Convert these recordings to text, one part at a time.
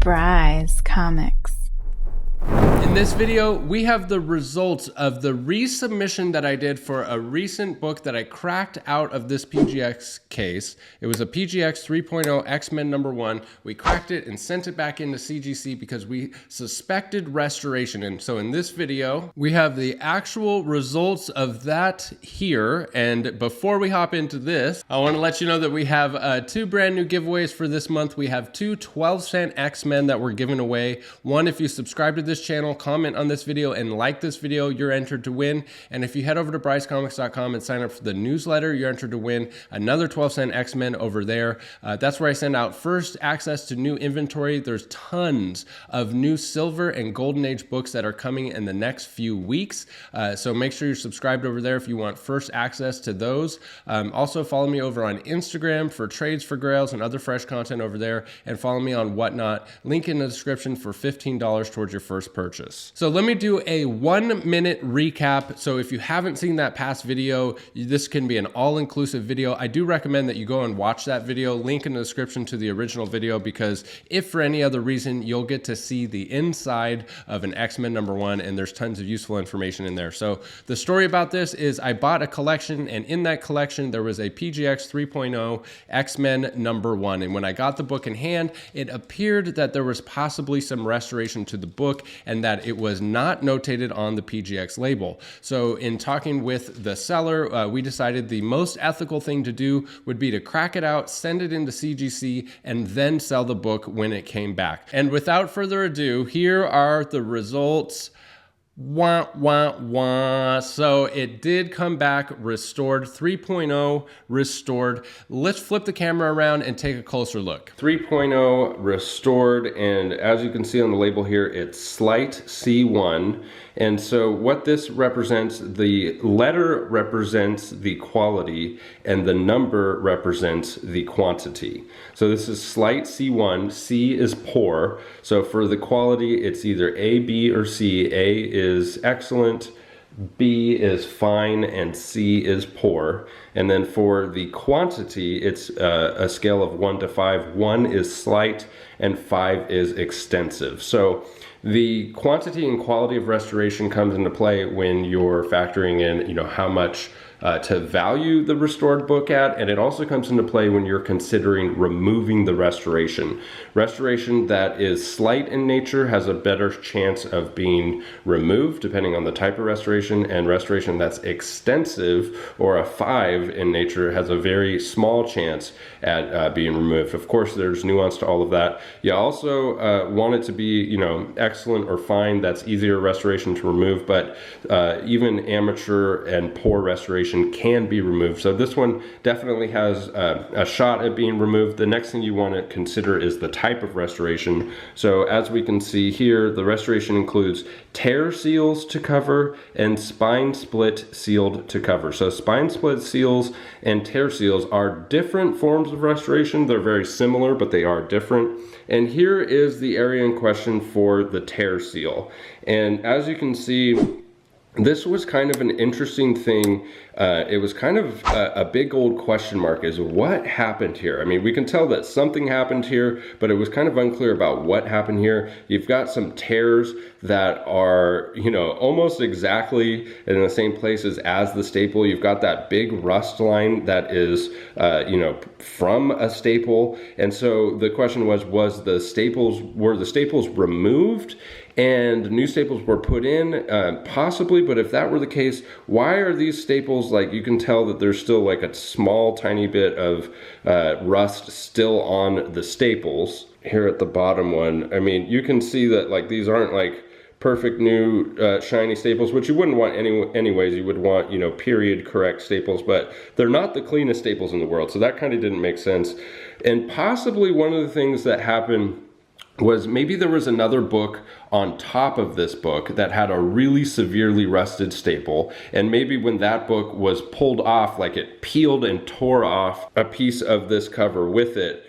Surprise Comics. In this video, we have the results of the resubmission that I did for a recent book that I cracked out of this PGX case. It was a PGX 3.0 X-Men #1. We cracked it and sent it back into CGC because we suspected restoration. And so in this video, we have the actual results of that here. And before we hop into this, I want to let you know that we have two brand new giveaways for this month. We have two 12-cent X-Men that we're giving away. One, if you subscribe to this channel, comment on this video and like this video, you're entered to win. And if you head over to brycecomics.com and sign up for the newsletter, you're entered to win another 12-cent X-Men over there. That's where I send out first access to new inventory. There's tons of new Silver and Golden Age books that are coming in the next few weeks. So make sure you're subscribed over there if you want first access to those. Also follow me over on Instagram for trades for grails and other fresh content over there. And follow me on Whatnot. Link in the description for $15 towards your first purchase. So let me do a 1-minute recap. So if you haven't seen that past video, this can be an all-inclusive video. I do recommend that you go and watch that video, link in the description to the original video, because if for any other reason, you'll get to see the inside of an X-Men #1, and there's tons of useful information in there. So the story about this is I bought a collection, and in that collection, there was a PGX 3.0 X-Men #1. And when I got the book in hand, it appeared that there was possibly some restoration to the book and that it was not notated on the PGX label. So in talking with the seller, we decided the most ethical thing to do would be to crack it out, send it into CGC, and then sell the book when it came back. And without further ado, here are the results. Wah, wah, wah. So it did come back restored, 3.0 restored. Let's flip the camera around and take a closer look. 3.0 restored, and as you can see on the label here, it's slight C1. And so what this represents, the letter represents the quality and the number represents the quantity. So this is slight C1, C is poor. So for the quality, it's either A, B, or C. A is excellent, B is fine, and C is poor. And then for the quantity, it's a scale of 1 to 5. 1 is slight and 5 is extensive. So the quantity and quality of restoration comes into play when you're factoring in, how much to value the restored book at, and it also comes into play when you're considering removing the restoration. Restoration that is slight in nature has a better chance of being removed depending on the type of restoration, and restoration that's extensive or a 5 in nature has a very small chance at being removed. Of course, there's nuance to all of that. You also want it to be, excellent or fine. That's easier restoration to remove, but even amateur and poor restoration can be removed. So this one definitely has a shot at being removed. The next thing you want to consider is the type of restoration. So as we can see here, the restoration includes tear seals to cover and spine split sealed to cover. So spine split seals and tear seals are different forms of restoration. They're very similar, but they are different. And here is the area in question for the tear seal. And as you can see, this was kind of an interesting thing. It was kind of a big old question mark, is what happened here? I mean, we can tell that something happened here, but it was kind of unclear about what happened here. You've got some tears that are, almost exactly in the same places as the staple. You've got that big rust line that is, from a staple. And so the question was were the staples removed and new staples were put in? Possibly, but if that were the case, why are these staples, like, you can tell that there's still like a small tiny bit of rust still on the staples. Here at the bottom one, I mean, you can see that like these aren't like perfect new shiny staples, which you wouldn't want anyways. You would want, period correct staples, but they're not the cleanest staples in the world. So that kind of didn't make sense. And possibly one of the things that happened was maybe there was another book on top of this book that had a really severely rusted staple, and maybe when that book was pulled off, like it peeled and tore off a piece of this cover with it,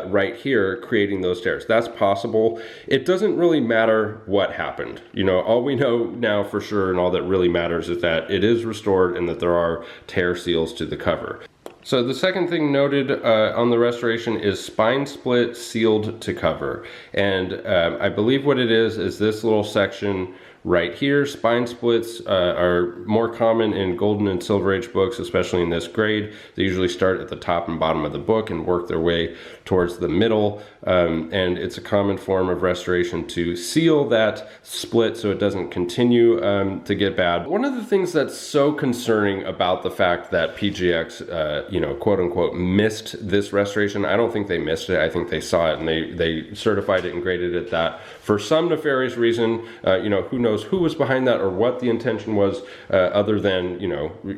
right here, creating those tears. That's possible. It doesn't really matter what happened. All we know now for sure, and all that really matters, is that it is restored and that there are tear seals to the cover. So the second thing noted on the restoration is spine split sealed to cover. And I believe what it is this little section right here. Spine splits are more common in golden and silver age books, especially in this grade. They usually start at the top and bottom of the book and work their way towards the middle. And it's a common form of restoration to seal that split so it doesn't continue to get bad. One of the things that's so concerning about the fact that PGX, quote unquote, missed this restoration, I don't think they missed it. I think they saw it and they certified it and graded it that for some nefarious reason, who knows who was behind that or what the intention was, other than,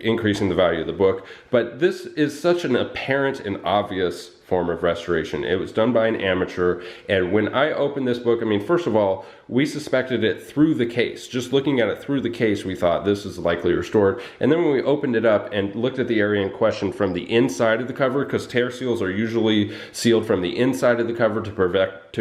increasing the value of the book. But this is such an apparent and obvious form of restoration. It was done by an amateur, and when I opened this book, I mean, first of all, we suspected it through the case. Just looking at it through the case, we thought this is likely restored. And then when we opened it up and looked at the area in question from the inside of the cover, because tear seals are usually sealed from the inside of the cover to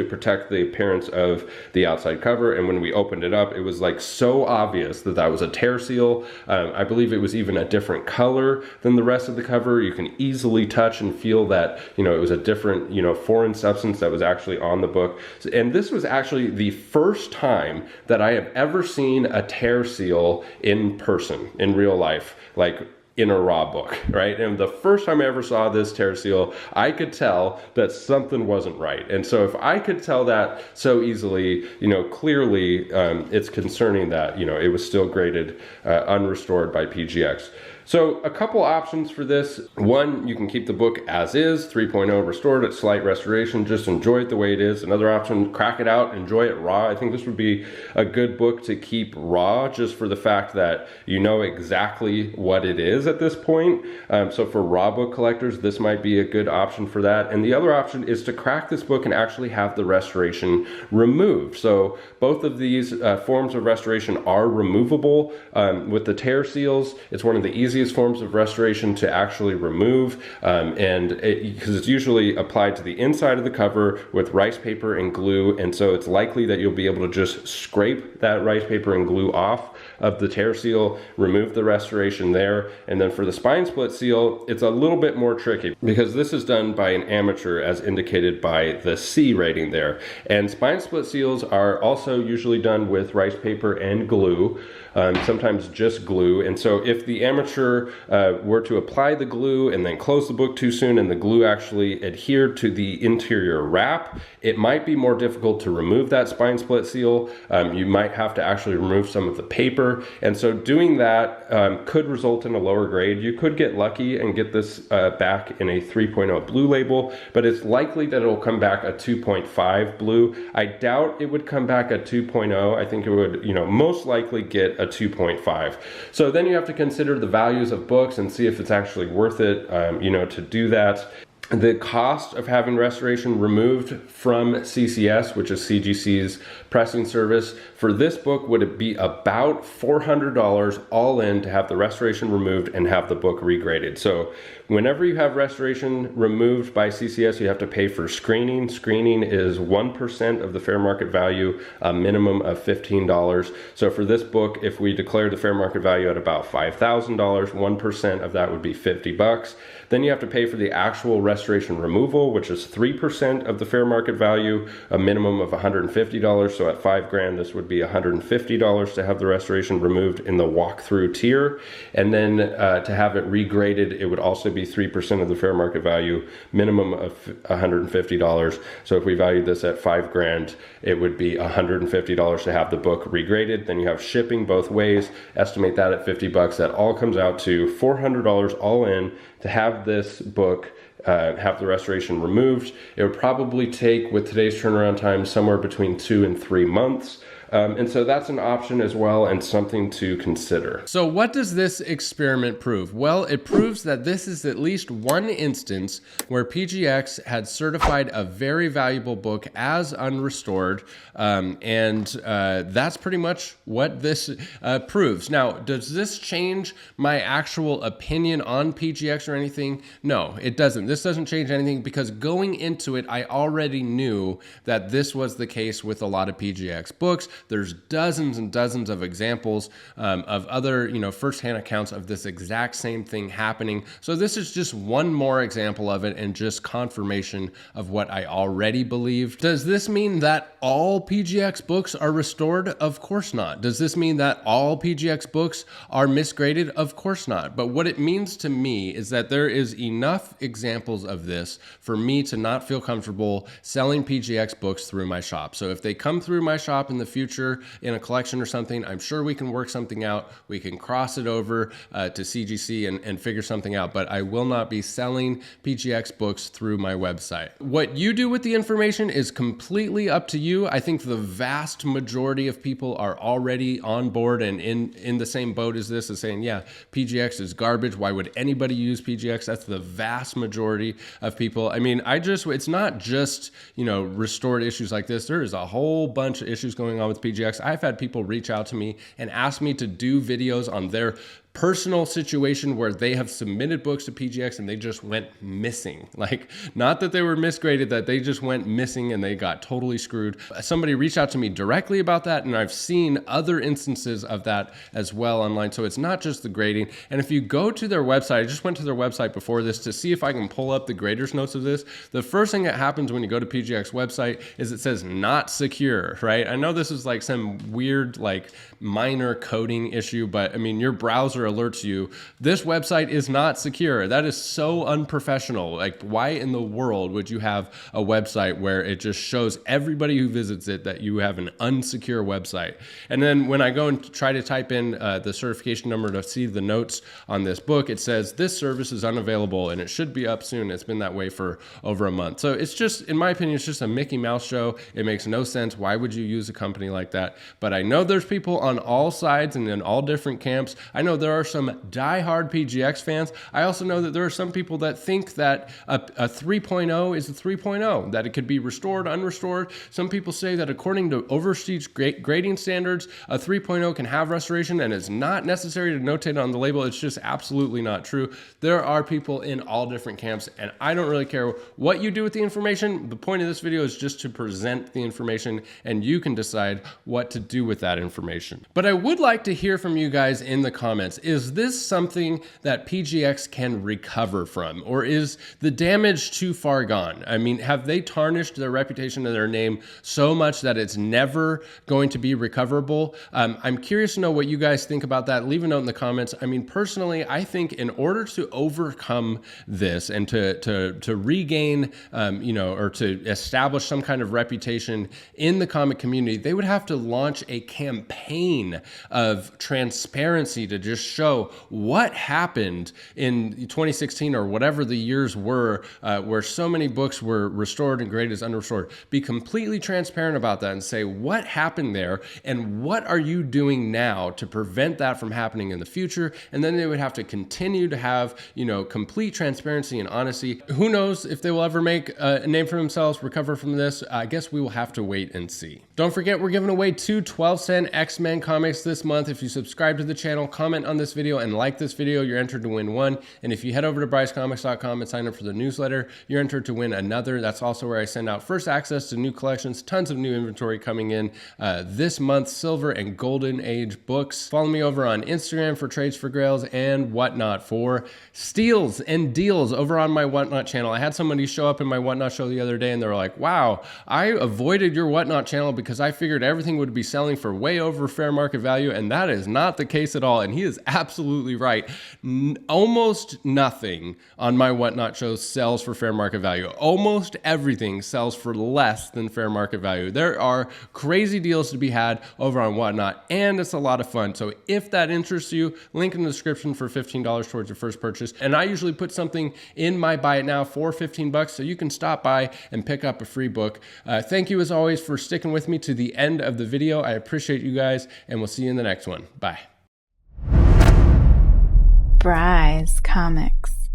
protect the appearance of the outside cover. And when we opened it up, it was like so obvious that that was a tear seal. I believe it was even a different color than the rest of the cover. You can easily touch and feel that, it was a different, foreign substance that was actually on the book. And this was actually the first time that I have ever seen a tear seal in person, in real life, like in a raw book, right? And the first time I ever saw this tear seal, I could tell that something wasn't right. And so if I could tell that so easily, clearly it's concerning that, it was still graded unrestored by PGX. So a couple options for this. One, you can keep the book as is, 3.0 restored at slight restoration, just enjoy it the way it is. Another option, crack it out, enjoy it raw. I think this would be a good book to keep raw, just for the fact that you know exactly what it is at this point. So for raw book collectors, this might be a good option for that. And the other option is to crack this book and actually have the restoration removed. So both of these forms of restoration are removable. With the tear seals, it's one of the easiest forms of restoration to actually remove, because it's usually applied to the inside of the cover with rice paper and glue, and so it's likely that you'll be able to just scrape that rice paper and glue off of the tear seal, remove the restoration there. And then for the spine split seal, it's a little bit more tricky because this is done by an amateur as indicated by the C rating there. And spine split seals are also usually done with rice paper and glue, sometimes just glue. And so if the amateur were to apply the glue and then close the book too soon and the glue actually adhered to the interior wrap, it might be more difficult to remove that spine split seal. You might have to actually remove some of the paper, and so doing that could result in a lower grade. You could get lucky and get this back in a 3.0 blue label, but it's likely that it'll come back a 2.5 blue. I doubt it would come back a 2.0. I think it would, most likely get a 2.5. So then you have to consider the values of books and see if it's actually worth it, to do that. The cost of having restoration removed from CCS, which is CGC's pressing service, for this book would be about $400 all in to have the restoration removed and have the book regraded. So whenever you have restoration removed by CCS, you have to pay for screening. Screening is 1% of the fair market value, a minimum of $15. So for this book, if we declare the fair market value at about $5,000, 1% of that would be $50. Then you have to pay for the actual restoration removal, which is 3% of the fair market value, a minimum of $150. So at $5,000, this would be $150 to have the restoration removed in the walkthrough tier. And then to have it regraded, it would also be 3% of the fair market value, minimum of $150. So if we valued this at $5,000, it would be $150 to have the book regraded. Then you have shipping both ways. Estimate that at $50. That all comes out to $400 all in to have this book have the restoration removed. It would probably take, with today's turnaround time, somewhere between 2 and 3 months. And so that's an option as well and something to consider. So what does this experiment prove? Well, it proves that this is at least one instance where PGX had certified a very valuable book as unrestored. And that's pretty much what this proves. Now, does this change my actual opinion on PGX or anything? No, it doesn't. This doesn't change anything because going into it, I already knew that this was the case with a lot of PGX books. There's dozens and dozens of examples of other, firsthand accounts of this exact same thing happening. So this is just one more example of it and just confirmation of what I already believed. Does this mean that all PGX books are restored? Of course not. Does this mean that all PGX books are misgraded? Of course not. But what it means to me is that there is enough examples of this for me to not feel comfortable selling PGX books through my shop. So if they come through my shop in the future in a collection or something, I'm sure we can work something out. We can cross it over to CGC and figure something out, but I will not be selling PGX books through my website. What you do with the information is completely up to you. I think the vast majority of people are already on board and in the same boat as this, as saying, yeah, PGX is garbage. Why would anybody use PGX? That's the vast majority of people. I mean, it's not just, restored issues like this. There is a whole bunch of issues going on with PGX. I've had people reach out to me and ask me to do videos on their personal situation where they have submitted books to PGX and they just went missing. Like, not that they were misgraded, that they just went missing and they got totally screwed. Somebody reached out to me directly about that, and I've seen other instances of that as well online. So it's not just the grading. And if you go to their website, I just went to their website before this to see if I can pull up the grader's notes of this. The first thing that happens when you go to PGX website is it says not secure, right? I know this is like some weird, like minor coding issue, but I mean, your browser alerts you, this website is not secure. That is so unprofessional. Like, why in the world would you have a website where it just shows everybody who visits it that you have an unsecure website? And then when I go and try to type in the certification number to see the notes on this book, it says this service is unavailable and it should be up soon. It's been that way for over a month. So it's just, in my opinion, it's just a Mickey Mouse show. It makes no sense. Why would you use a company like that? But I know there's people on all sides and in all different camps. I know there are some diehard PGX fans. I also know that there are some people that think that a 3.0 is a 3.0, that it could be restored, unrestored. Some people say that according to overseas grading standards, a 3.0 can have restoration and it's not necessary to notate on the label. It's just absolutely not true. There are people in all different camps, and I don't really care what you do with the information. The point of this video is just to present the information, and you can decide what to do with that information. But I would like to hear from you guys in the comments. Is this something that PGX can recover from, or is the damage too far gone? I mean, have they tarnished their reputation and their name so much that it's never going to be recoverable? I'm curious to know what you guys think about that. Leave a note in the comments. I mean, personally, I think in order to overcome this and to regain, or to establish some kind of reputation in the comic community, they would have to launch a campaign of transparency to just show what happened in 2016 or whatever the years were, where so many books were restored and graded as unrestored. Be completely transparent about that and say what happened there and what are you doing now to prevent that from happening in the future. And then they would have to continue to have, complete transparency and honesty. Who knows if they will ever make a name for themselves, recover from this? I guess we will have to wait and see. Don't forget, we're giving away 2 12-cent X-Men comics this month. If you subscribe to the channel, comment on this video, and like this video, you're entered to win one. And if you head over to brycecomics.com and sign up for the newsletter, you're entered to win another. That's also where I send out first access to new collections, tons of new inventory coming in this month, Silver and Golden Age books. Follow me over on Instagram for trades for grails and whatnot for steals and deals over on my Whatnot channel. I had somebody show up in my Whatnot show the other day and they were like, wow, I avoided your Whatnot channel because I figured everything would be selling for way over fair market value, and that is not the case at all. And he is absolutely right. Almost nothing on my Whatnot show sells for fair market value. Almost everything sells for less than fair market value. There are crazy deals to be had over on Whatnot, and it's a lot of fun. So if that interests you, link in the description for $15 towards your first purchase. And I usually put something in my buy it now for $15, so you can stop by and pick up a free book. Thank you as always for sticking with me to the end of the video. I appreciate you guys, and we'll see you in the next one. Bye. Bryce Comics.